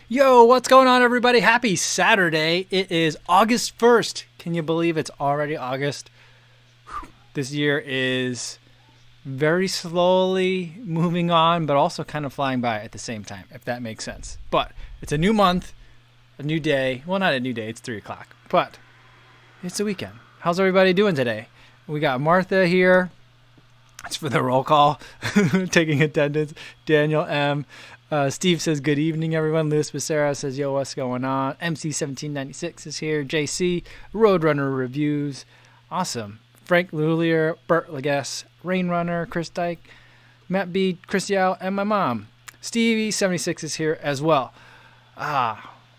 Yo, what's going on, everybody? Happy Saturday. It is August 1st. Can you believe it's already August? This year is very slowly moving on, but also kind of flying by at the same time, if that makes sense. But it's a new month, a new day. Well, not a new day, it's 3 o'clock, but it's the weekend. How's everybody doing today? We got Martha here. That's for the roll call, taking attendance. Daniel M. Steve says, good evening, everyone. Luis Becerra says, yo, what's going on? MC1796 is here. JC, Roadrunner Reviews. Awesome. Frank Lulier, Bert Legas, Rainrunner, Chris Dyke, Matt B, Chris Yao, and my mom. Stevie76 is here as well.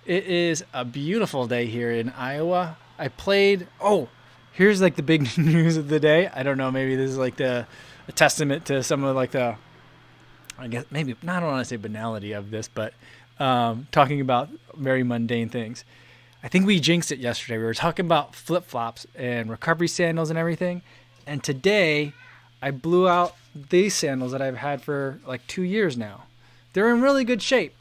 It is a beautiful day here in Iowa. I played, here's like the big news of the day. I don't know, maybe this is like a testament to some of like the, I guess maybe, I don't want to say banality of this, but talking about very mundane things. I think we jinxed it yesterday. We were talking about flip-flops and recovery sandals and everything. And today I blew out these sandals that I've had for like 2 years now. They're in really good shape.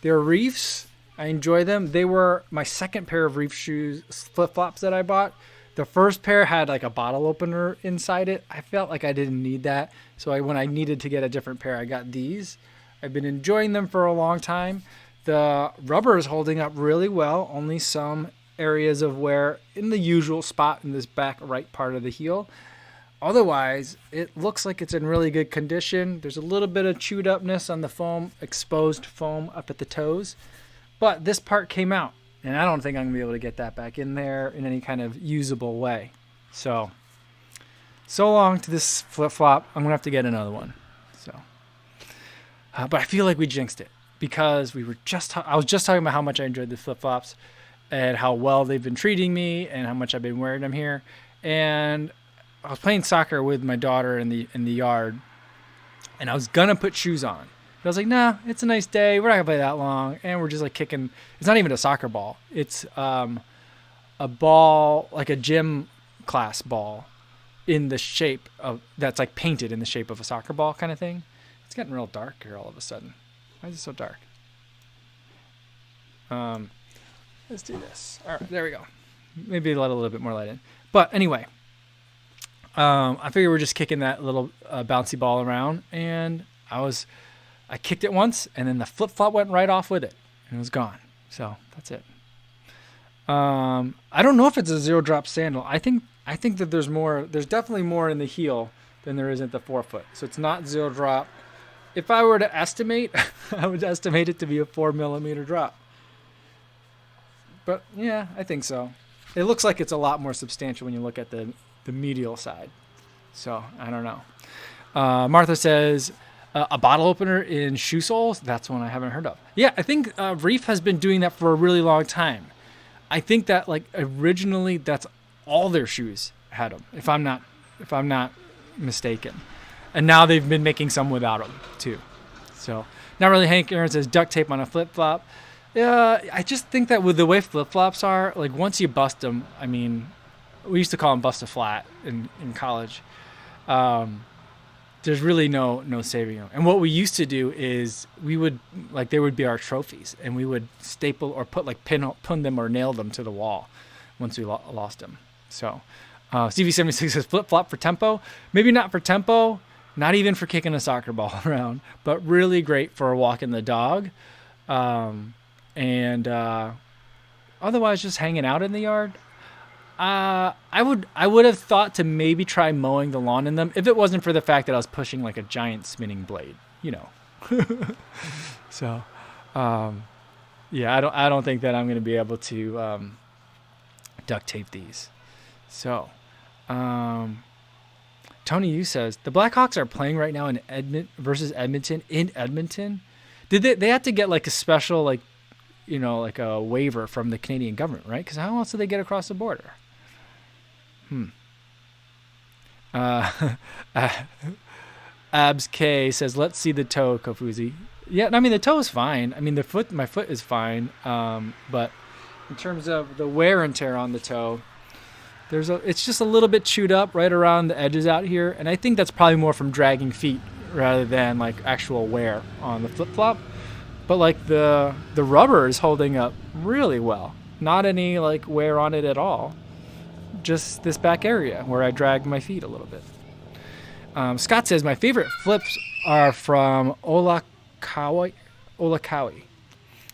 They're Reefs. I enjoy them. They were my second pair of Reef shoes, flip-flops that I bought. The first pair had like a bottle opener inside it. I felt like I didn't need that. So when I needed to get a different pair, I got these. I've been enjoying them for a long time. The rubber is holding up really well. Only some areas of wear in the usual spot in this back right part of the heel. Otherwise, it looks like it's in really good condition. There's a little bit of chewed upness on the foam, exposed foam up at the toes. But this part came out. And I don't think I'm going to be able to get that back in there in any kind of usable way. So long to this flip-flop. I'm going to have to get another one. But I feel like we jinxed it because I was just talking about how much I enjoyed the flip-flops and how well they've been treating me and how much I've been wearing them here. And I was playing soccer with my daughter in the yard, and I was going to put shoes on. I was like, nah, it's a nice day. We're not going to play that long. And we're just like kicking. It's not even a soccer ball. It's a ball, like a gym class ball in the shape of, that's like painted in the shape of a soccer ball kind of thing. It's getting real dark here all of a sudden. Why is it so dark? Let's do this. All right, there we go. Maybe let a little bit more light in. But anyway, I figure we're just kicking that little bouncy ball around. And I kicked it once, and then the flip-flop went right off with it, and it was gone. So that's it. I don't know if it's a zero-drop sandal. I think that there's more. There's definitely more in the heel than there is at the forefoot. So it's not zero-drop. If I were to estimate, I would estimate it to be a 4mm drop. But yeah, I think so. It looks like it's a lot more substantial when you look at the medial side. So I don't know. Martha says, a bottle opener in shoe soles? That's one I haven't heard of. Yeah, I think Reef has been doing that for a really long time. I think that like originally that's all their shoes had them, if I'm not mistaken. And now they've been making some without them too. So not really. Hank Aaron says duct tape on a flip-flop. Yeah, I just think that with the way flip-flops are, like once you bust them, I mean, we used to call them bust a flat in college. There's really no saving them. And what we used to do is we would, like, they would be our trophies, and we would staple or put like pin them or nail them to the wall once we lost them. So Stevie76 says flip-flop for tempo. Maybe not for tempo, not even for kicking a soccer ball around, but really great for walking the dog. And otherwise just hanging out in the yard. I would have thought to maybe try mowing the lawn in them if it wasn't for the fact that I was pushing like a giant spinning blade, you know. So, yeah, I don't think that I'm going to be able to duct tape these. So, Tony Yu says the Blackhawks are playing right now in versus Edmonton in Edmonton. Did they have to get like a special like a waiver from the Canadian government, right? Because how else do they get across the border? Abs K says, let's see the toe, Kofuzi. Yeah, I mean, the toe is fine. I mean, my foot is fine. But in terms of the wear and tear on the toe, it's just a little bit chewed up right around the edges out here. And I think that's probably more from dragging feet rather than like actual wear on the flip-flop. but like the rubber is holding up really well. Not any like wear on it at all. Just this back area where I drag my feet a little bit. Scott says my favorite flips are from Olakawi.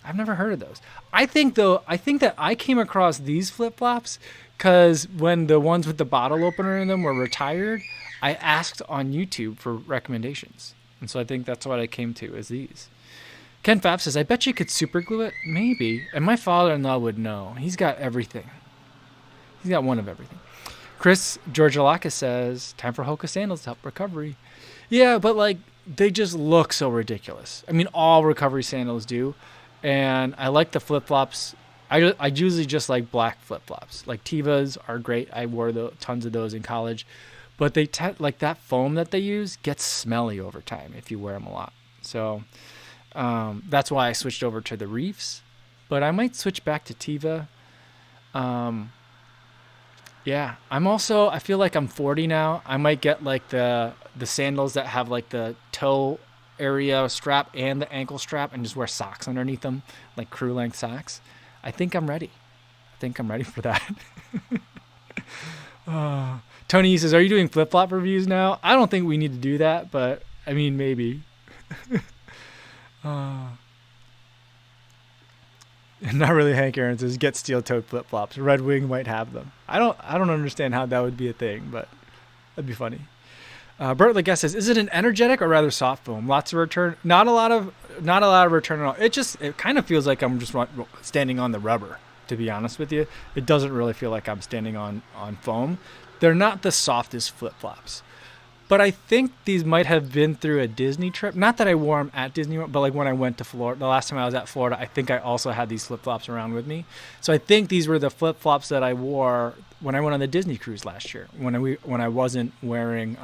I've never heard of those. I think that I came across these flip flops because when the ones with the bottle opener in them were retired, I asked on YouTube for recommendations, and so I think that's what I came to is these. Ken Pfaff says, I bet you could super glue it. Maybe. And my father-in-law would know. He's got everything. He's got one of everything. Chris Georgialakis says, time for Hoka sandals to help recovery. Yeah, but like they just look so ridiculous. I mean, all recovery sandals do. And I like the flip-flops. I usually just like black flip-flops. Like Tevas are great. I wore tons of those in college. But they like that foam that they use gets smelly over time if you wear them a lot. So that's why I switched over to the Reefs. But I might switch back to Teva. Yeah, I feel like I'm 40 now. I might get like the sandals that have like the toe area strap and the ankle strap and just wear socks underneath them, like crew length socks. I think I'm ready. For that. Tony says, are you doing flip-flop reviews now? I don't think we need to do that, but I mean, maybe. Not really. Hank Aaron says, get steel-toed flip-flops. Red Wing might have them. I don't understand how that would be a thing, but that'd be funny. Bert Leguest says, is it an energetic or rather soft foam? Lots of return. Not a lot of return at all. It kind of feels like I'm just standing on the rubber, to be honest with you. It doesn't really feel like I'm standing on foam. They're not the softest flip-flops. But I think these might have been through a Disney trip. Not that I wore them at Disney, but like when I went to Florida, the last time I was at Florida, I think I also had these flip-flops around with me. So I think these were the flip-flops that I wore when I went on the Disney cruise last year. When I wasn't wearing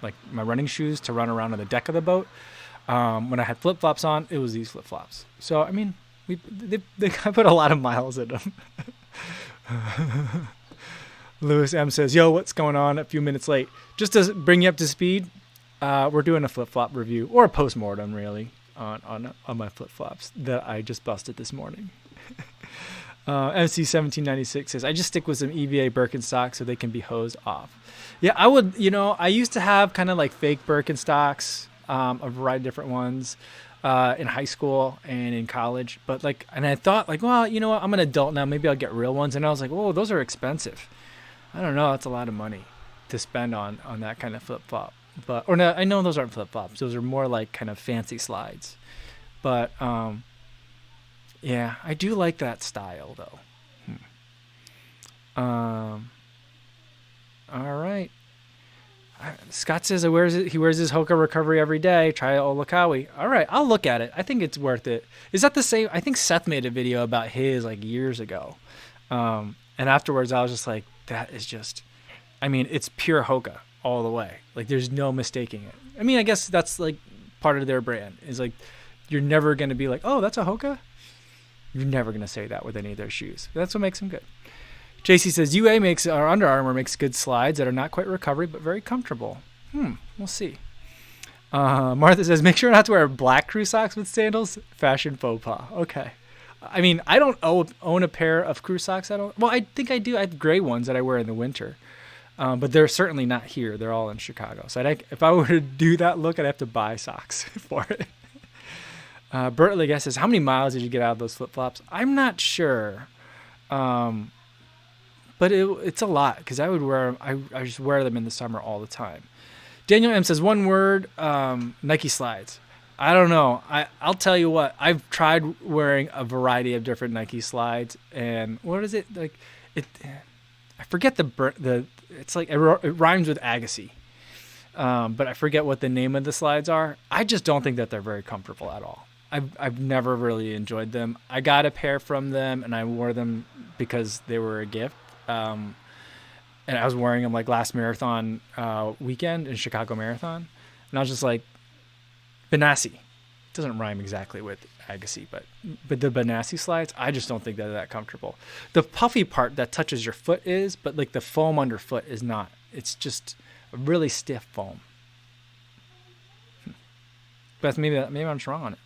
like my running shoes to run around on the deck of the boat. When I had flip-flops on, it was these flip-flops. So I mean, they put a lot of miles in them. Lewis M says, yo, what's going on? A few minutes late. Just to bring you up to speed, we're doing a flip-flop review, or a post-mortem, really, on my flip-flops that I just busted this morning. MC1796 says, I just stick with some EVA Birkenstocks so they can be hosed off. Yeah, I would, I used to have kind of like fake Birkenstocks, a variety of different ones, in high school and in college. But and I thought well, you know what? I'm an adult now. Maybe I'll get real ones. And I was like, whoa, those are expensive. I don't know. That's a lot of money to spend on that kind of flip-flop. Or no, I know those aren't flip-flops. Those are more like kind of fancy slides. But, yeah, I do like that style, though. All right. Scott says he wears his Hoka Recovery every day. Try Olakawi. All right, I'll look at it. I think it's worth it. Is that the same? I think Seth made a video about his years ago. And afterwards, I was just like, that is just, it's pure Hoka all the way. There's no mistaking it. I guess that's part of their brand is you're never going to be like, oh, that's a Hoka. You're never going to say that with any of their shoes. That's what makes them good. JC says UA Under Armour makes good slides that are not quite recovery, but very comfortable. We'll see. Martha says, make sure not to wear black crew socks with sandals. Fashion faux pas. Okay. I don't own a pair of crew socks. I think I do. I have gray ones that I wear in the winter. But they're certainly not here. They're all in Chicago. So if I were to do that look, I'd have to buy socks for it. Bert Leguest says, how many miles did you get out of those flip-flops? I'm not sure. But it's a lot because I would wear them. I just wear them in the summer all the time. Daniel M says, one word, Nike slides. I don't know. I'll tell you what. I've tried wearing a variety of different Nike slides, and what is it like? I forget the. It's it rhymes with Agassi, but I forget what the name of the slides are. I just don't think that they're very comfortable at all. I've never really enjoyed them. I got a pair from them, and I wore them because they were a gift. And I was wearing them last marathon weekend in Chicago Marathon, and I was just like, Benassi. It doesn't rhyme exactly with Agassi, but the Benassi slides, I just don't think they're that comfortable. The puffy part that touches your foot is, but the foam underfoot is not. It's just a really stiff foam. But maybe I'm just wrong on it.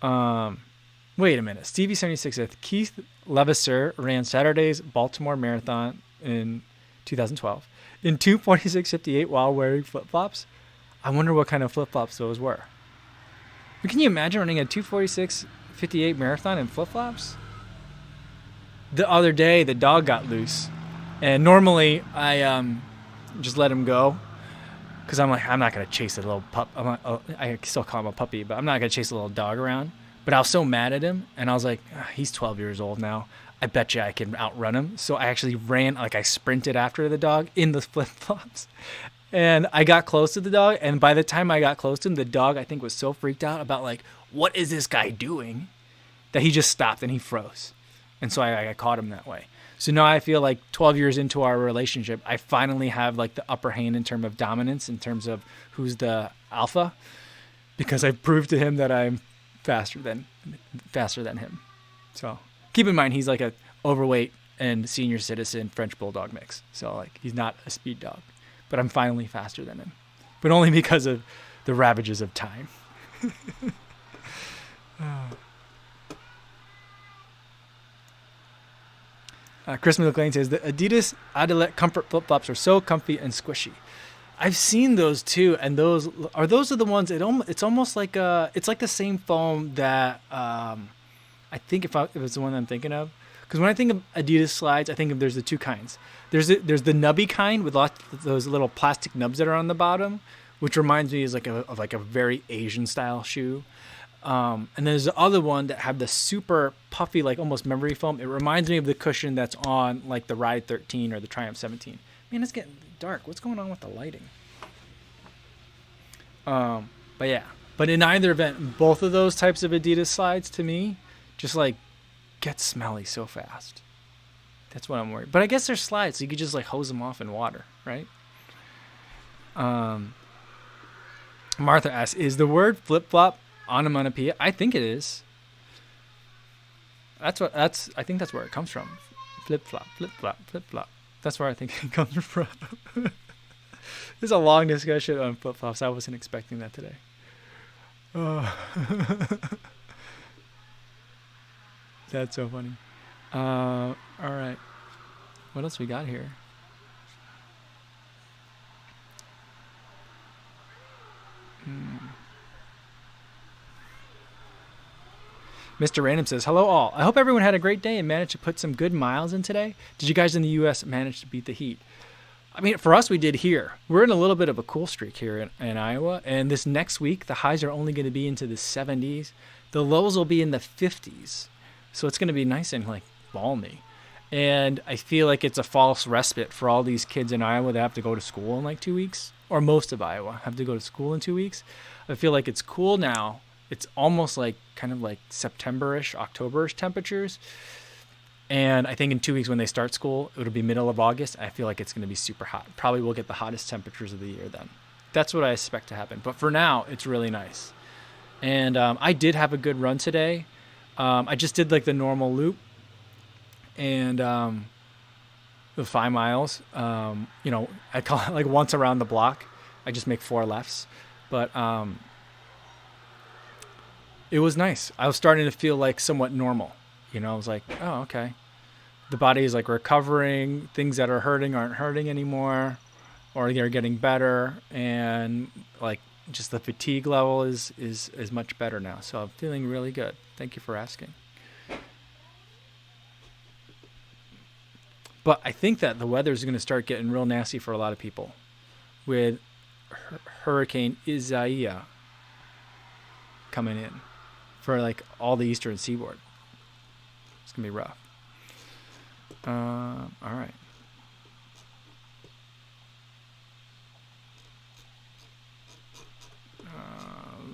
Wait a minute. Stevie 76 says Keith Levasseur ran Saturday's Baltimore Marathon in 2012 in 2:46:58 while wearing flip flops. I wonder what kind of flip flops those were. But can you imagine running a 2:46:58 marathon in flip flops? The other day, the dog got loose, and normally I just let him go because I'm like, I'm not gonna chase a little pup. I still call him a puppy, but I'm not gonna chase a little dog around. But I was so mad at him, and I was like, he's 12 years old now. I bet you I can outrun him. So I actually ran, like I sprinted after the dog in the flip flops. And I got close to the dog, and by the time I got close to him, the dog, I think, was so freaked out about, like, what is this guy doing? That he just stopped and he froze. And so I caught him that way. So now I feel like 12 years into our relationship, I finally have, like, the upper hand in terms of dominance, in terms of who's the alpha, because I've proved to him that I'm faster than him. So keep in mind, he's like a overweight and senior citizen French bulldog mix. So, like, he's not a speed dog. But I'm finally faster than him. But only because of the ravages of time. Chris McLean says the Adidas Adilet Comfort flip-flops are so comfy and squishy. I've seen those too, and those are the ones. It's almost like it's like the same foam that I think if it's the one I'm thinking of. Because when I think of Adidas slides, I think of there's the two kinds. There's the nubby kind with lots of those little plastic nubs that are on the bottom, which reminds me of like a very Asian style shoe. And there's the other one that have the super puffy, like almost memory foam. It reminds me of the cushion that's on like the Ride 13 or the Triumph 17. Man, it's getting dark. What's going on with the lighting? But yeah. But in either event, both of those types of Adidas slides to me just like get smelly so fast. That's what I'm worried. But I guess they're slides, so you could just like hose them off in water, right? Martha asks, is the word flip-flop onomatopoeia? I think it is. I think that's where it comes from. Flip-flop, flip-flop, flip-flop. That's where I think it comes from. There's a long discussion on flip-flops. I wasn't expecting that today. That's so funny. All right. What else we got here? Mr. Random says, hello all. I hope everyone had a great day and managed to put some good miles in today. Did you guys in the U.S. manage to beat the heat? I mean, for us, we did here. We're in a little bit of a cool streak here in Iowa. And this next week, the highs are only going to be into the 70s. The lows will be in the 50s. So it's going to be nice and like balmy. And I feel like it's a false respite for all these kids in Iowa that have to go to school in like 2 weeks. Or most of Iowa have to go to school in 2 weeks. I feel like it's cool now. It's almost like kind of like September-ish, October-ish temperatures. And I think in 2 weeks when they start school, it'll be middle of August. I feel like it's going to be super hot. Probably we'll get the hottest temperatures of the year then. That's what I expect to happen. But for now, it's really nice. And I did have a good run today. I just did like the normal loop. And the 5 miles, I call it like once around the block. I just make 4 lefts. But it was nice. I was starting to feel like somewhat normal. I was like, oh, okay. The body is like recovering. Things that are hurting aren't hurting anymore, or they're getting better. And like just the fatigue level is much better now. So I'm feeling really good. Thank you for asking. But I think that the weather is going to start getting real nasty for a lot of people with Hurricane Isaiah coming in for like all the eastern seaboard. It's going to be rough. All right.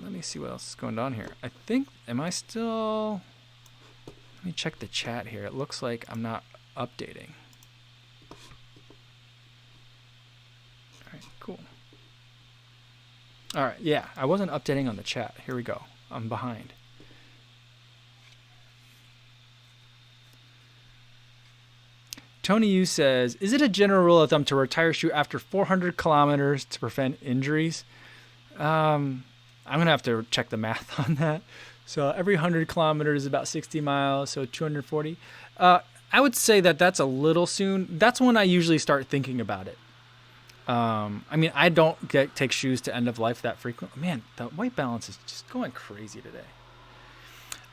Let me see what else is going on here. I think, let me check the chat here. It looks like I'm not updating. All right, cool. All right, yeah, I wasn't updating on the chat. Here we go. I'm behind. Tony Yu says, is it a general rule of thumb to retire shoe after 400 kilometers to prevent injuries? I'm going to have to check the math on that. So every 100 kilometers is about 60 miles, so 240. I would say that that's a little soon. That's when I usually start thinking about it. I mean, I don't take shoes to end of life that frequent. Man, the white balance is just going crazy today.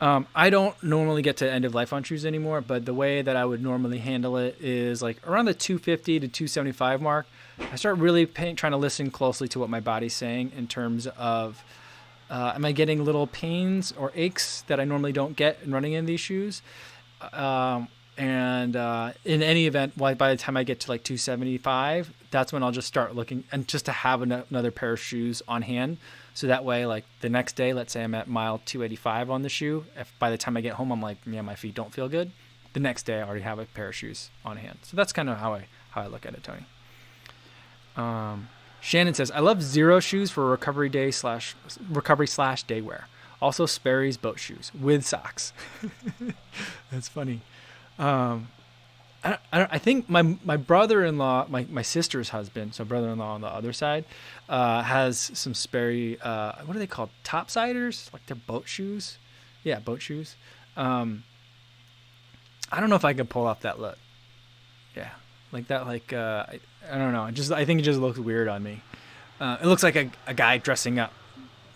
I don't normally get to end of life on shoes anymore, but the way that I would normally handle it is like around the 250 to 275 mark. I start really trying to listen closely to what my body's saying in terms of, am I getting little pains or aches that I normally don't get in running in these shoes? And in any event, by the time I get to like 275, that's when I'll just start looking and just to have another pair of shoes on hand. So that way, like the next day, let's say I'm at mile 285 on the shoe. If by the time I get home, I'm like, yeah, my feet don't feel good. The next day, I already have a pair of shoes on hand. So that's kind of how I look at it, Tony. Shannon says, I love Zero shoes for recovery / day wear. Also Sperry's boat shoes with socks. That's funny. I think my brother-in-law, my sister's husband, so brother-in-law on the other side, has some Sperry, what are they called? Topsiders? Like they're boat shoes? Yeah, boat shoes. I don't know if I can pull off that look. Yeah, like that, like, I don't know. I think it just looks weird on me. It looks like a guy dressing up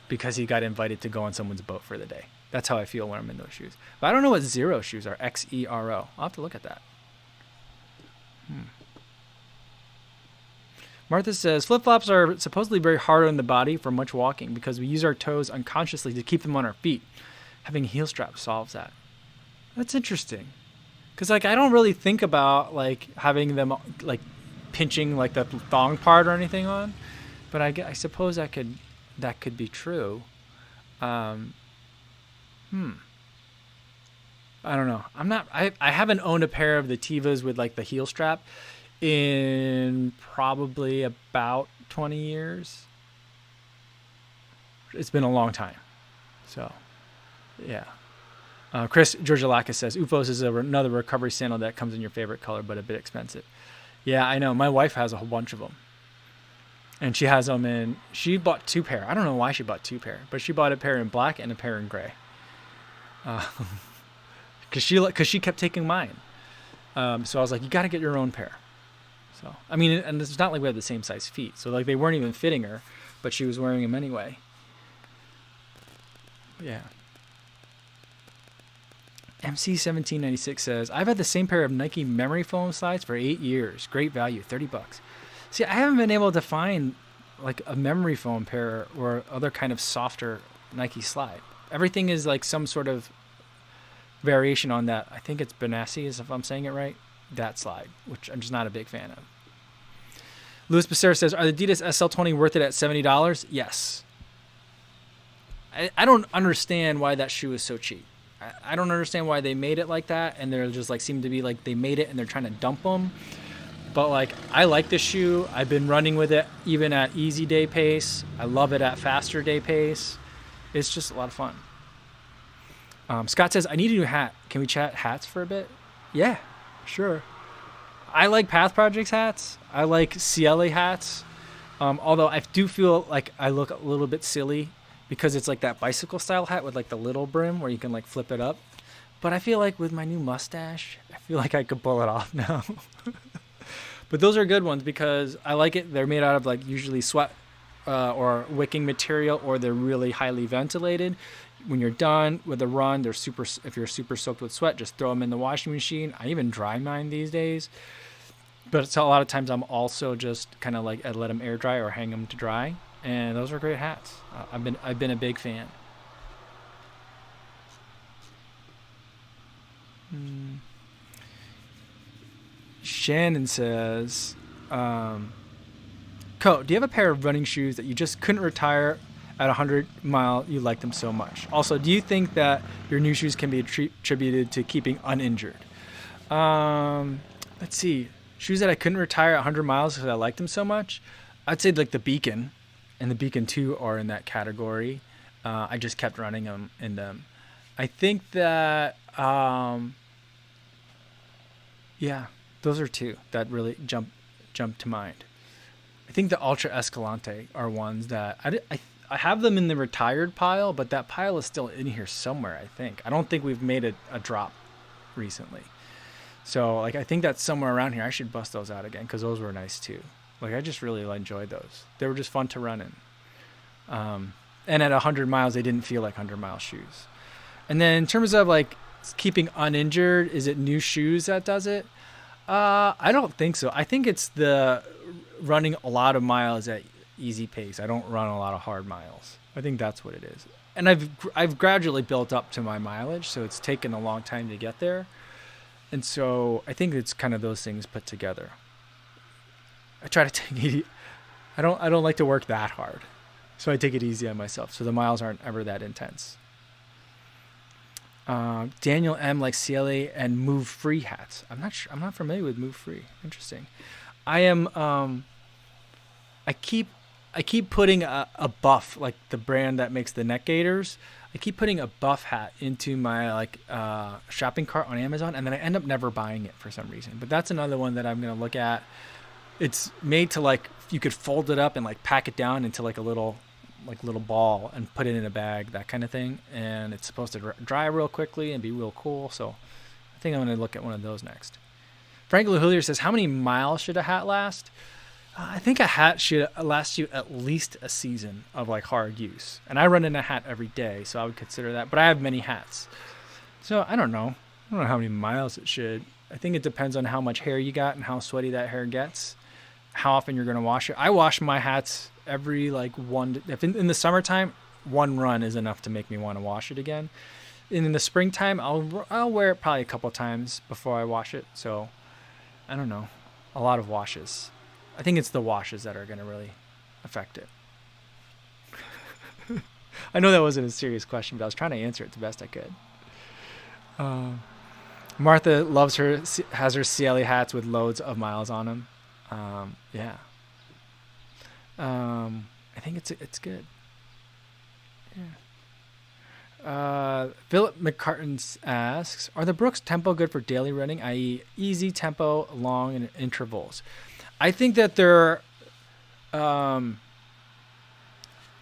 because he got invited to go on someone's boat for the day. That's how I feel when I'm in those shoes. But I don't know what Zero shoes are. Xero. I'll have to look at that. Martha says, flip-flops are supposedly very hard on the body for much walking because we use our toes unconsciously to keep them on our feet. Having a heel strap solves that. That's interesting. Because, like, I don't really think about, like, having them, like, pinching, like, the thong part or anything on. But I suppose that could be true. I don't know. I haven't owned a pair of the Tevas with like the heel strap in probably about 20 years. It's been a long time. So, yeah. Chris Georgialakis says, Ufos is another recovery sandal that comes in your favorite color, but a bit expensive. Yeah, I know. My wife has a whole bunch of them. And she has them in, she bought 2 pair. I don't know why she bought 2 pair, but she bought a pair in black and a pair in gray. Because she kept taking mine. So I was like, you got to get your own pair. So, I mean, and it's not like we have the same size feet. So, like, they weren't even fitting her, but she was wearing them anyway. Yeah. MC1796 says, I've had the same pair of Nike memory foam slides for 8 years. Great value, $30. See, I haven't been able to find, like, a memory foam pair or other kind of softer Nike slide. Everything is, like, some sort of variation on that. I think it's Benassi, if I'm saying it right. That slide, which I'm just not a big fan of. Louis Becerra says, are the Adidas SL20 worth it at $70? Yes. I don't understand why that shoe is so cheap. I don't understand why they made it like that, and they're just like, seem to be like they made it and they're trying to dump them. But like, I like this shoe. I've been running with it even at easy day pace. I love it at faster day pace. It's just a lot of fun. Scott says, I need a new hat. Can we chat hats for a bit? Yeah, sure. I like Path Projects hats. I like CLA hats. Although I do feel like I look a little bit silly because it's like that bicycle style hat with like the little brim where you can like flip it up. But I feel like with my new mustache, I feel like I could pull it off now. But those are good ones because I like it. They're made out of like usually sweat or wicking material, or they're really highly ventilated. When you're done with a run, they're super. If you're super soaked with sweat, just throw them in the washing machine. I even dry mine these days. But it's a lot of times I'm also just kind of like I let them air dry or hang them to dry, and those are great hats. I've been a big fan. Shannon says, "Co, do you have a pair of running shoes that you just couldn't retire at 100 mile? You like them so much. Also, do you think that your new shoes can be attributed to keeping uninjured?" Let's see. Shoes that I couldn't retire at 100 miles because I liked them so much. I'd say like the Beacon and the Beacon 2 are in that category. I just kept running them in them. I think that, yeah, those are two that really jump to mind. I think the Ultra Escalante are ones that I have them in the retired pile, but that pile is still in here somewhere, I think. I don't think we've made a drop recently. So, like, I think that's somewhere around here. I should bust those out again because those were nice too. Like, I just really enjoyed those. They were just fun to run in. And at 100 miles, they didn't feel like 100-mile shoes. And then in terms of, like, keeping uninjured, is it new shoes that does it? I don't think so. I think it's the running a lot of miles at easy pace. I don't run a lot of hard miles. I think that's what it is. And I've gradually built up to my mileage, so it's taken a long time to get there. And so I think it's kind of those things put together. I try to take it. I don't like to work that hard, so I take it easy on myself. So the miles aren't ever that intense. Daniel M likes CLA and Move Free hats. I'm not familiar with Move Free. Interesting. I am. I keep putting a Buff, like the brand that makes the neck gaiters. I keep putting a Buff hat into my shopping cart on Amazon, and then I end up never buying it for some reason. But that's another one that I'm gonna look at. It's made to you could fold it up and pack it down into a little ball and put it in a bag, that kind of thing. And it's supposed to dry real quickly and be real cool. So I think I'm gonna look at one of those next. Frank Lahullier says, how many miles should a hat last? I think a hat should last you at least a season of hard use. And I run in a hat every day, so I would consider that. But I have many hats. So I don't know. I don't know how many miles it should. I think it depends on how much hair you got and how sweaty that hair gets, how often you're going to wash it. I wash my hats every if in the summertime, one run is enough to make me want to wash it again. And in the springtime, I'll wear it probably a couple times before I wash it. So I don't know. A lot of washes. I think it's the washes that are going to really affect it. I know that wasn't a serious question, but I was trying to answer it the best I could. Martha has her CLA hats with loads of miles on them. Yeah. I think it's good. Yeah. Philip McCartan asks, are the Brooks tempo good for daily running, i.e. easy tempo, long and intervals? I think that they're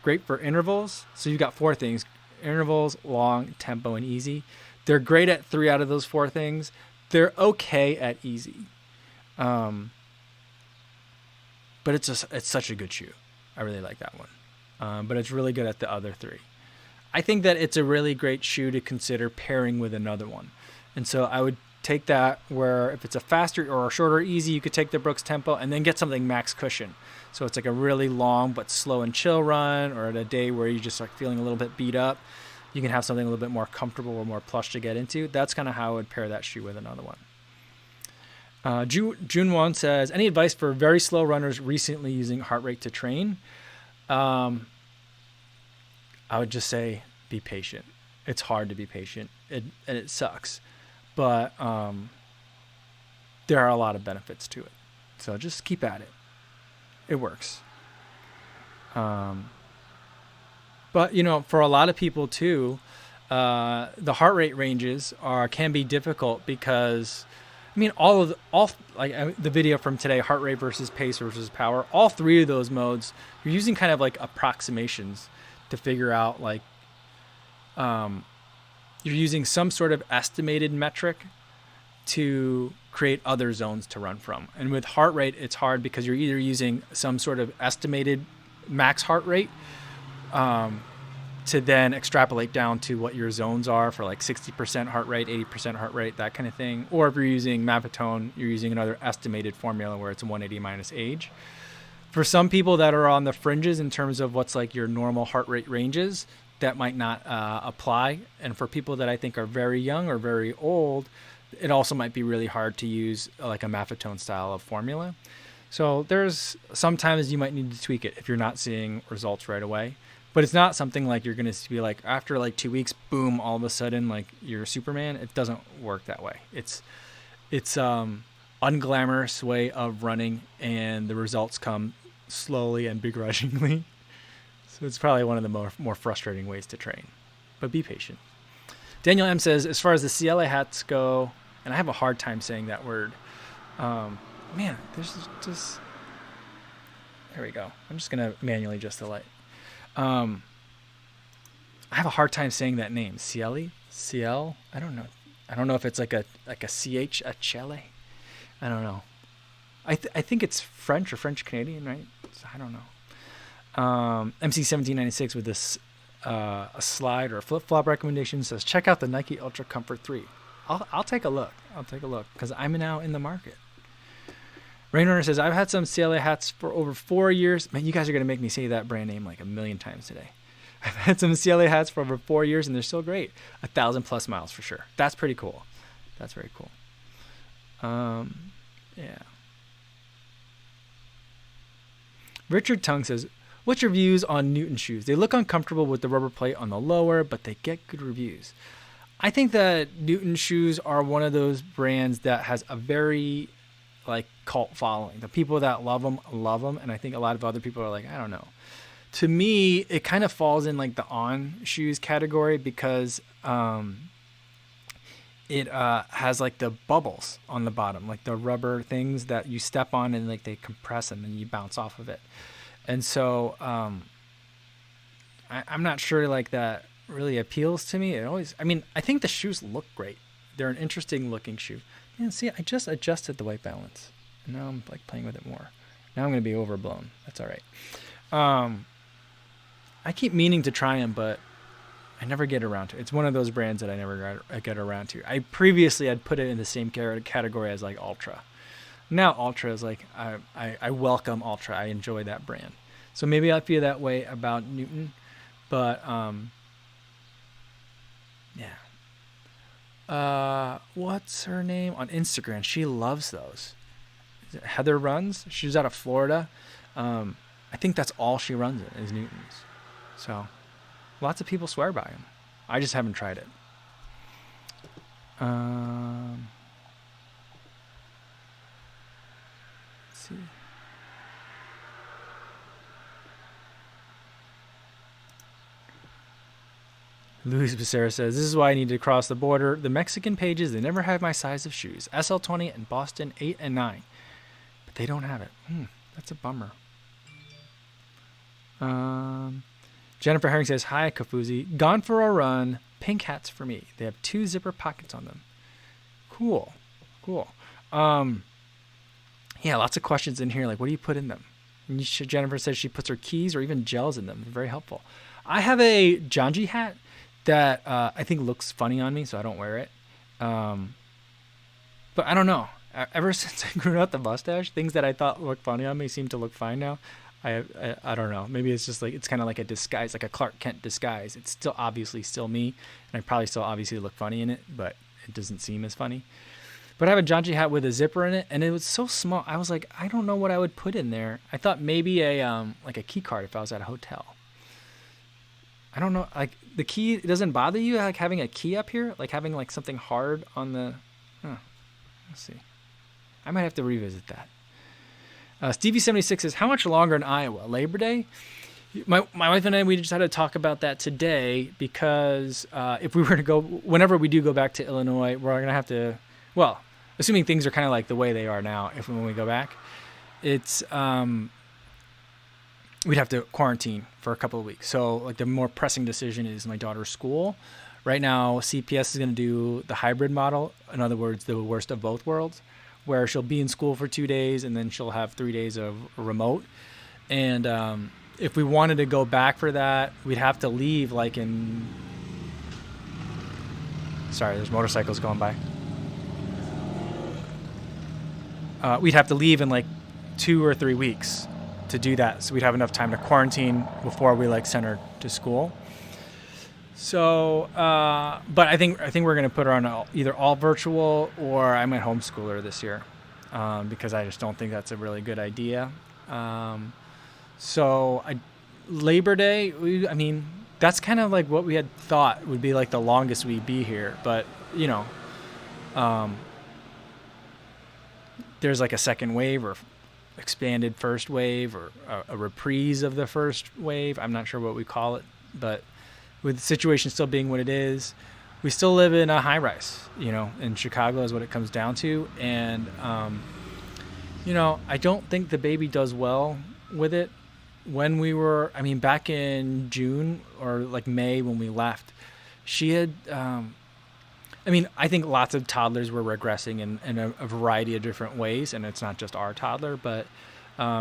great for intervals. So you've got 4 things: intervals, long, tempo, and easy. They're great at 3 out of those 4 things. They're okay at easy. But it's such a good shoe. I really like that one. But it's really good at the other 3. I think that it's a really great shoe to consider pairing with another one. And so I would take that where if it's a faster or a shorter easy, you could take the Brooks Tempo and then get something max cushion. So it's a really long but slow and chill run, or at a day where you're just feeling a little bit beat up, you can have something a little bit more comfortable or more plush to get into. That's kind of how I would pair that shoe with another one. June 1 says, any advice for very slow runners recently using heart rate to train? I would just say be patient. It's hard to be patient, and it sucks. But there are a lot of benefits to it. So just keep at it. It works. But, for a lot of people too, the heart rate ranges can be difficult because, all the video from today, heart rate versus pace versus power, all 3 of those modes, you're using kind of approximations to figure out you're using some sort of estimated metric to create other zones to run from. And with heart rate, it's hard because you're either using some sort of estimated max heart rate to then extrapolate down to what your zones are for 60% heart rate, 80% heart rate, that kind of thing. Or if you're using Mapatone, you're using another estimated formula where it's 180 minus age. For some people that are on the fringes in terms of what's your normal heart rate ranges, that might not apply. And for people that I think are very young or very old, it also might be really hard to use a Mapatone style of formula. So there's sometimes you might need to tweak it if you're not seeing results right away. But it's not something you're going to be after 2 weeks, boom, all of a sudden you're Superman. It doesn't work that way. It's unglamorous way of running, and the results come slowly and begrudgingly. So it's probably one of the more frustrating ways to train. But be patient. Daniel M says, as far as the CLA hats go, and I have a hard time saying that word. There's just... There we go. I'm just going to manually adjust the light. Um, I have a hard time saying that name. Cieli? Ciel? I don't know. I don't know if it's like a ch, a chele. I don't know. I think it's French or French Canadian, right? So I don't know. MC 1796 with this a slide or a flip flop recommendation says check out the Nike Ultra Comfort 3. I'll take a look. I'll take a look because I'm now in the market. Rainrunner says I've had some CLA hats for over 4 years. Man, you guys are gonna make me say that brand name like a million times today. I've had some CLA hats for over 4 years and they're still great. 1,000+ miles for sure. That's pretty cool. That's very cool. Yeah. Richard Tung says, what's your views on Newton shoes? They look uncomfortable with the rubber plate on the lower, but they get good reviews. I think that Newton shoes are one of those brands that has a very like cult following. The people that love them, and I think a lot of other people are like, I don't know. To me, it kind of falls in like the On shoes category because it has like the bubbles on the bottom, like the rubber things that you step on and like they compress and then you bounce off of it. And so I'm not sure like that really appeals to me. I think the shoes look great. They're an interesting looking shoe. And see, I just adjusted the white balance. And now I'm like playing with it more. Now I'm going to be overblown. That's all right. I keep meaning to try them, but I never get around to it. It's one of those brands that I never get around to. I previously had put it in the same category as like Ultra. Now Ultra is like, I welcome Ultra. I enjoy that brand. So maybe I feel that way about Newton. But, yeah. What's her name on Instagram? She loves those. Is it Heather Runs? She's out of Florida. I think that's all she runs in is Newtons. So lots of people swear by them. I just haven't tried it. Let's see. Luis Becerra says, this is why I need to cross the border. The Mexican pages, they never have my size of shoes. SL20 and Boston 8 and 9. But they don't have it. That's a bummer. Jennifer Herring says, hi, Kofuzi. Gone for a run. Pink hats for me. They have 2 zipper pockets on them. Cool. Yeah, lots of questions in here. Like, what do you put in them? And Jennifer says she puts her keys or even gels in them. They're very helpful. I have a Janji hat that I think looks funny on me, so I don't wear it. But I don't know. Ever since I grew out the mustache, things that I thought looked funny on me seem to look fine now. I don't know. Maybe it's just like it's kind of like a disguise, like a Clark Kent disguise. It's still obviously still me, and I probably still obviously look funny in it, but it doesn't seem as funny. But I have a Janji hat with a zipper in it, and it was so small. I was like, I don't know what I would put in there. I thought maybe a like a key card if I was at a hotel. I don't know. Like the key, it doesn't bother you like having a key up here, like having like something hard on the. Let's see. I might have to revisit that. Stevie76 says, how much longer in Iowa? Labor Day? My wife and I, we just had to talk about that today because if we were to go, whenever we do go back to Illinois, we're going to have to, well, assuming things are kind of like the way they are now, when we go back, it's, we'd have to quarantine for a couple of weeks. So like the more pressing decision is my daughter's school. Right now, CPS is going to do the hybrid model. In other words, the worst of both worlds, where she'll be in school for 2 days and then she'll have 3 days of remote. And if we wanted to go back for that, we'd have to leave like in... Sorry, there's motorcycles going by. We'd have to leave in like 2 or 3 weeks to do that. So we'd have enough time to quarantine before we like send her to school. So, but I think we're going to put her on either all virtual or I might homeschool her this year because I just don't think that's a really good idea. Labor Day, I mean, that's kind of like what we had thought would be like the longest we'd be here. But, you know, there's like a second wave or expanded first wave or a reprise of the first wave. I'm not sure what we call it, but with the situation still being what it is, we still live in a high rise, you know, in Chicago is what it comes down to. And, you know, I don't think the baby does well with it when we were, I mean, back in June or like May when we left, she had, I mean, I think lots of toddlers were regressing in a variety of different ways, and it's not just our toddler, but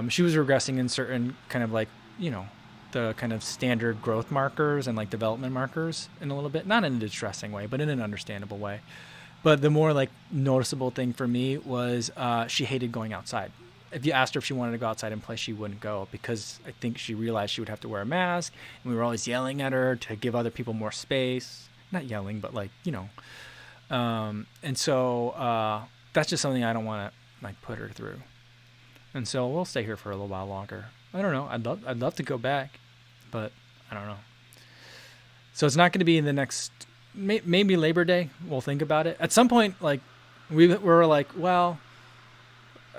she was regressing in certain kind of like, you know, the kind of standard growth markers and like development markers in a little bit, not in a distressing way, but in an understandable way. But the more like noticeable thing for me was she hated going outside. If you asked her if she wanted to go outside and play, she wouldn't go because I think she realized she would have to wear a mask, and we were always yelling at her to give other people more space. Not yelling, but like, you know. And so that's just something I don't want to like put her through. And so we'll stay here for a little while longer. I don't know. I'd love to go back, but I don't know. So it's not going to be in the next, maybe Labor Day. We'll think about it at some point. Like we were like, well,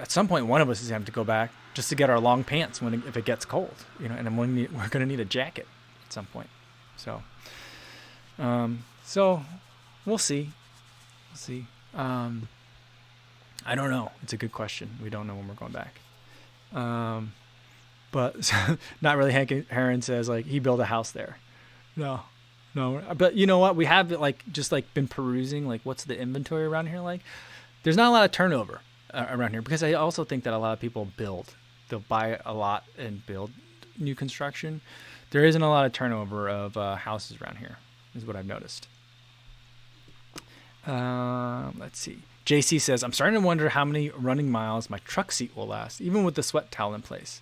at some point one of us is going to have to go back just to get our long pants if it gets cold, you know, and then we're going to need a jacket at some point. So, so we'll see. We'll see. I don't know. It's a good question. We don't know when we're going back. But not really. Hank Heron says like he built a house there. No. But you know what? We have like just like been perusing like what's the inventory around here like. There's not a lot of turnover around here because I also think that a lot of people build. They'll buy a lot and build new construction. There isn't a lot of turnover of houses around here, is what I've noticed. Let's see. JC says, I'm starting to wonder how many running miles my truck seat will last, even with the sweat towel in place.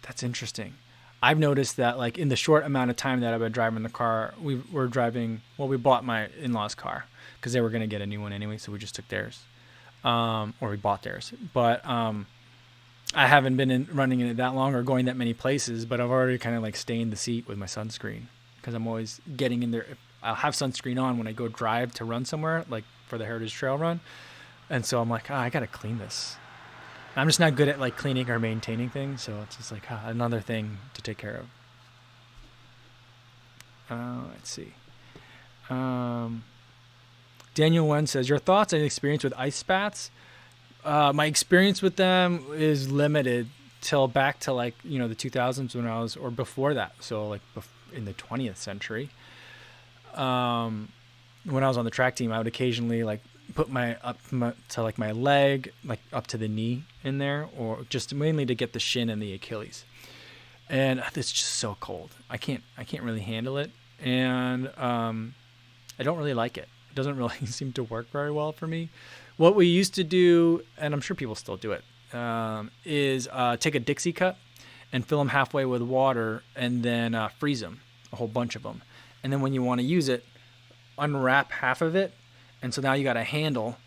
That's interesting. I've noticed that like in the short amount of time that I've been driving the car, we bought my in-laws' car because they were going to get a new one anyway. So we just took theirs, or we bought theirs. But I haven't been running in it that long or going that many places, but I've already kind of like stained the seat with my sunscreen because I'm always getting in there. I'll have sunscreen on when I go drive to run somewhere, like for the Heritage Trail run. And so I'm like, I got to clean this. I'm just not good at like cleaning or maintaining things. So it's just like another thing to take care of. Let's see. Daniel 1 says, your thoughts and experience with ice baths? My experience with them is limited till back to like, you know, the 2000s or before that. So like in the 20th century. When I was on the track team, I would occasionally like put my leg like up to the knee in there, or just mainly to get the shin and the Achilles. And it's just so cold. I can't really handle it, and I don't really like it. It doesn't really seem to work very well for me. What we used to do, and I'm sure people still do it, is take a Dixie cup and fill them halfway with water, and then freeze them, a whole bunch of them. And then when you want to use it, unwrap half of it. And so now you got a handle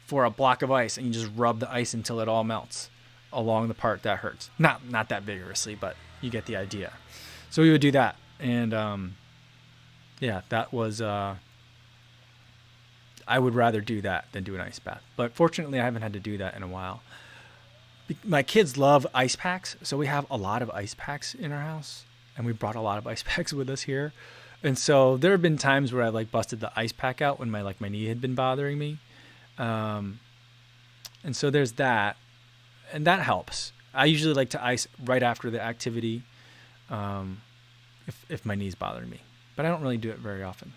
for a block of ice, and you just rub the ice until it all melts along the part that hurts. Not that vigorously, but you get the idea. So we would do that. And that was, I would rather do that than do an ice bath. But fortunately, I haven't had to do that in a while. My kids love ice packs. So we have a lot of ice packs in our house, and we brought a lot of ice packs with us here. And so there have been times where I like busted the ice pack out when my knee had been bothering me. And so there's that, and that helps. I usually like to ice right after the activity, if my knee's bothering me, but I don't really do it very often.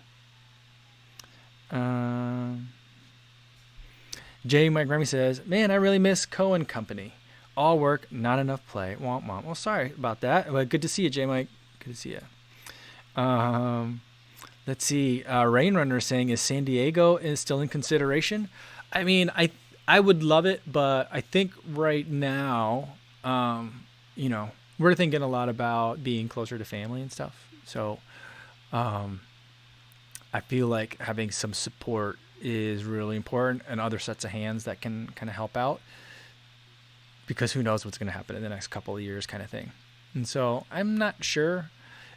Jay Mike Remy says, man, I really miss Cohen Company. All work, not enough play. Womp womp. Well, sorry about that. Well, good to see you, Jay Mike. Good to see you. Let's see. Rain Runner saying, is San Diego is still in consideration? I mean, I would love it, but I think right now, we're thinking a lot about being closer to family and stuff. So, I feel like having some support is really important, and other sets of hands that can kind of help out, because who knows what's going to happen in the next couple of years kind of thing. And so I'm not sure.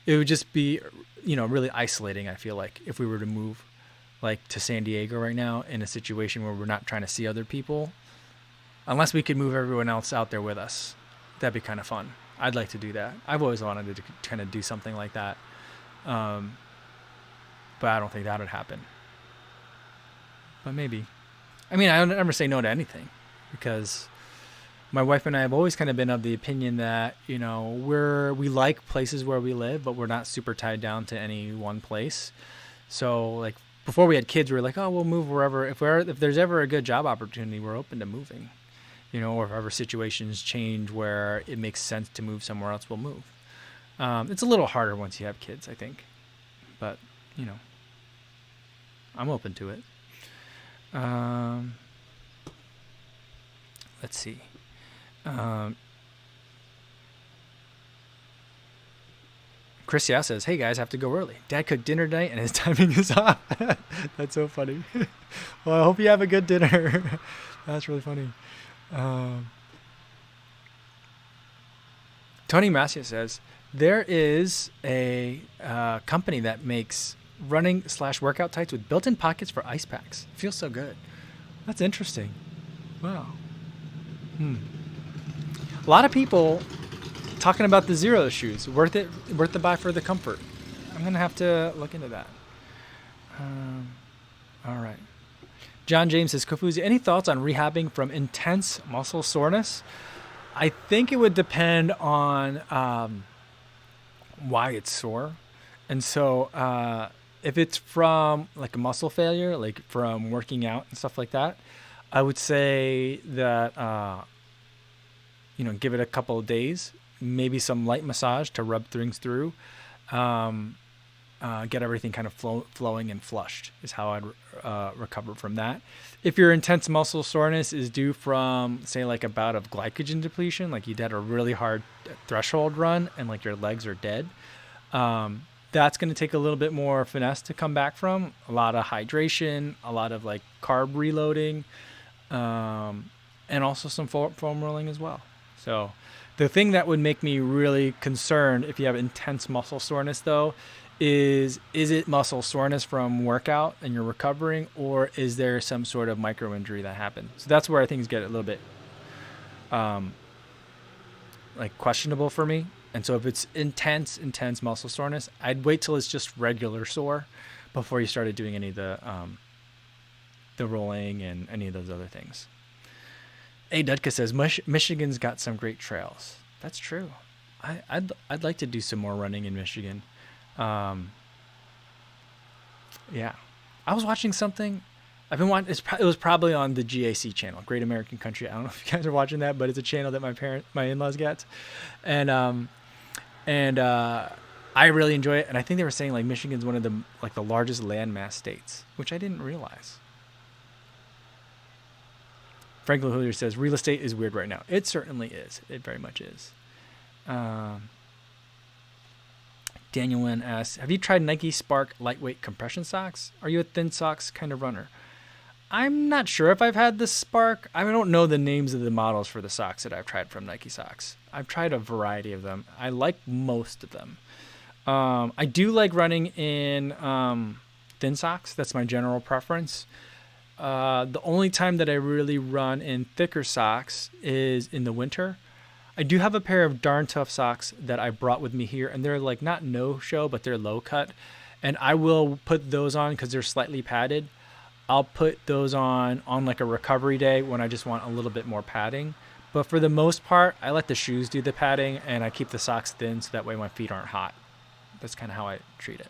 It would just be, really isolating, I feel like, if we were to move like to San Diego right now in a situation where we're not trying to see other people, unless we could move everyone else out there with us. That'd be kind of fun. I'd like to do that. I've always wanted to kind of do something like that. But I don't think that would happen. But maybe. I mean, I don't ever say no to anything, because my wife and I have always kind of been of the opinion that, you know, we like places where we live, but we're not super tied down to any one place. So like before we had kids, we were like, oh, we'll move wherever. If there's ever a good job opportunity, we're open to moving, you know, or if ever situations change where it makes sense to move somewhere else, we'll move. It's a little harder once you have kids, I think, but you know, I'm open to it. Let's see. Chris Yao says, hey guys, have to go early. Dad cooked dinner tonight and his timing is off. That's so funny. Well, I hope you have a good dinner. That's really funny. Tony Macia says, there is a company that makes running/workout tights with built-in pockets for ice packs. Feels so good. That's interesting. Wow. A lot of people talking about the Zero shoes. Worth to buy for the comfort. I'm gonna have to look into that. All right. John James says, Kofuzi, any thoughts on rehabbing from intense muscle soreness? I think it would depend on why it's sore. And so if it's from like a muscle failure, like from working out and stuff like that, I would say that, give it a couple of days, maybe some light massage to rub things through, get everything kind of flowing and flushed is how I'd recover from that. If your intense muscle soreness is due from, say, like a bout of glycogen depletion, like you did a really hard threshold run and like your legs are dead, that's going to take a little bit more finesse to come back from. A lot of hydration, a lot of like carb reloading, and also some foam rolling as well. So the thing that would make me really concerned if you have intense muscle soreness though, is it muscle soreness from workout and you're recovering, or is there some sort of micro injury that happened? So that's where things get a little bit like questionable for me. And so if it's intense muscle soreness, I'd wait till it's just regular sore before you started doing any of the rolling and any of those other things. A. Dudka says, Michigan's got some great trails. That's true. I'd like to do some more running in Michigan. Yeah. I was watching something. I've been watching. It was probably on the GAC channel, Great American Country. I don't know if you guys are watching that, but it's a channel that my in-laws get, and I really enjoy it. And I think they were saying like Michigan's one of the largest landmass states, which I didn't realize. Franklin Hillier says, real estate is weird right now. It certainly is. It very much is. Daniel Wynn asks, have you tried Nike Spark lightweight compression socks? Are you a thin socks kind of runner? I'm not sure if I've had the Spark. I don't know the names of the models for the socks that I've tried from Nike Socks. I've tried a variety of them. I like most of them. I do like running in thin socks. That's my general preference. The only time that I really run in thicker socks is in the winter. I do have a pair of Darn Tough socks that I brought with me here, and they're like not no show, but they're low cut. And I will put those on because they're slightly padded. I'll put those on like a recovery day when I just want a little bit more padding. But for the most part, I let the shoes do the padding, and I keep the socks thin so that way my feet aren't hot. That's kind of how I treat it.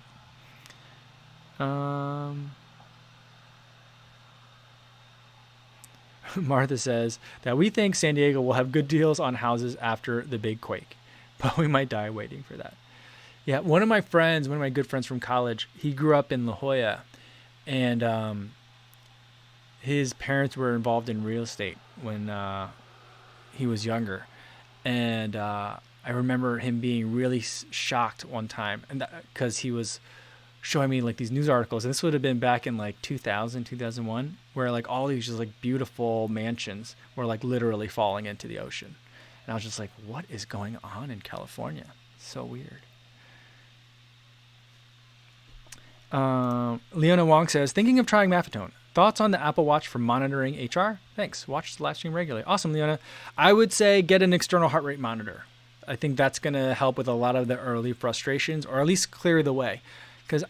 Martha says that we think San Diego will have good deals on houses after the big quake, but we might die waiting for that. Yeah, one of my good friends from college, he grew up in La Jolla, and his parents were involved in real estate when he was younger. And I remember him being really shocked one time, and because he was showing me like these news articles, and this would have been back in like 2000, 2001, where like all these just like beautiful mansions were like literally falling into the ocean. And I was just like, what is going on in California? So weird. Leona Wong says, thinking of trying Maffetone. Thoughts on the Apple Watch for monitoring HR? Thanks. Watch the live stream regularly. Awesome, Leona. I would say get an external heart rate monitor. I think that's going to help with a lot of the early frustrations, or at least clear the way. Because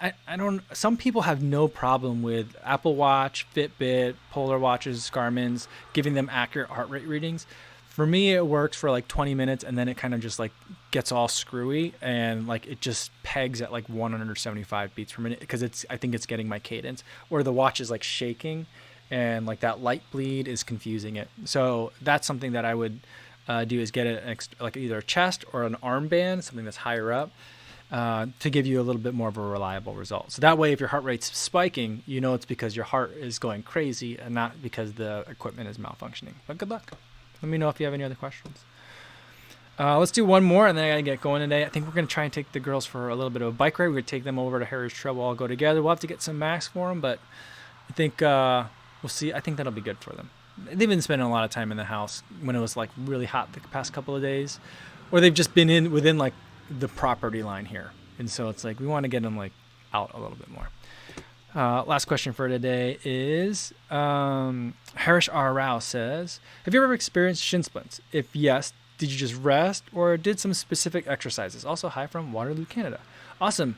some people have no problem with Apple Watch, Fitbit, Polar Watches, Garmin's, giving them accurate heart rate readings. For me, it works for like 20 minutes, and then it kind of just like gets all screwy, and like it just pegs at like 175 beats per minute because I think it's getting my cadence, where the watch is like shaking, and like that light bleed is confusing it. So that's something that I would do, is get like either a chest or an armband, something that's higher up, to give you a little bit more of a reliable result. So that way, if your heart rate's spiking, you know it's because your heart is going crazy and not because the equipment is malfunctioning. But good luck. Let me know if you have any other questions. Let's do one more, and then I gotta get going today. I think we're gonna try and take the girls for a little bit of a bike ride. We're gonna take them over to Harry's Trail. We'll all go together. We'll have to get some masks for them, but I think we'll see. I think that'll be good for them. They've been spending a lot of time in the house when it was like really hot the past couple of days, or they've just been within like the property line here, and so it's like we want to get them like out a little bit more. Last question for today is Harish R. Rao says, have you ever experienced shin splints? If yes, did you just rest or did some specific exercises? Also, hi from Waterloo, Canada. Awesome.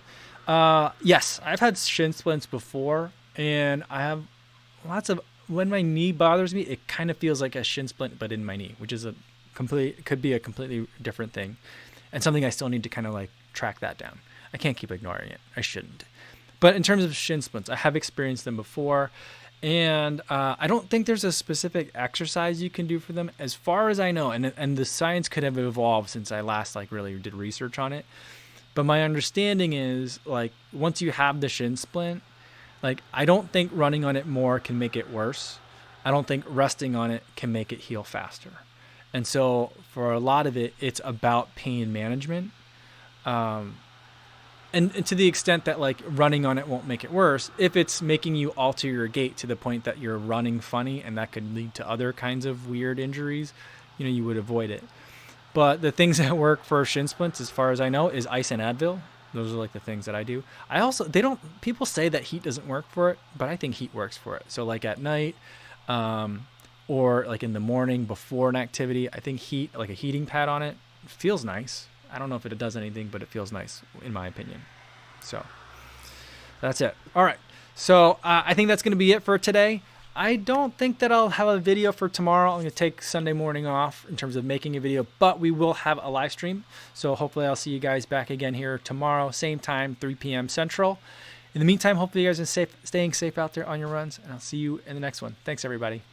Yes, I've had shin splints before, and I have lots of, when my knee bothers me, it kind of feels like a shin splint, but in my knee, which is could be a completely different thing, and something I still need to kind of like track that down. I can't keep ignoring it. I shouldn't. But in terms of shin splints, I have experienced them before, and I don't think there's a specific exercise you can do for them, as far as I know. And the science could have evolved since I last like really did research on it. But my understanding is like once you have the shin splint, like I don't think running on it more can make it worse. I don't think resting on it can make it heal faster. And so for a lot of it, it's about pain management. And to the extent that like running on it won't make it worse, if it's making you alter your gait to the point that you're running funny and that could lead to other kinds of weird injuries, you would avoid it. But the things that work for shin splints, as far as I know, is ice and Advil. Those are like the things that I do. People say that heat doesn't work for it, but I think heat works for it. So like at night, or like in the morning before an activity, I think heat, like a heating pad on it, feels nice. I don't know if it does anything, but it feels nice in my opinion. So that's it. All right. So I think that's going to be it for today. I don't think that I'll have a video for tomorrow. I'm going to take Sunday morning off in terms of making a video, but we will have a live stream. So hopefully I'll see you guys back again here tomorrow, same time, 3 p.m. Central. In the meantime, hopefully you guys are staying safe out there on your runs, and I'll see you in the next one. Thanks, everybody.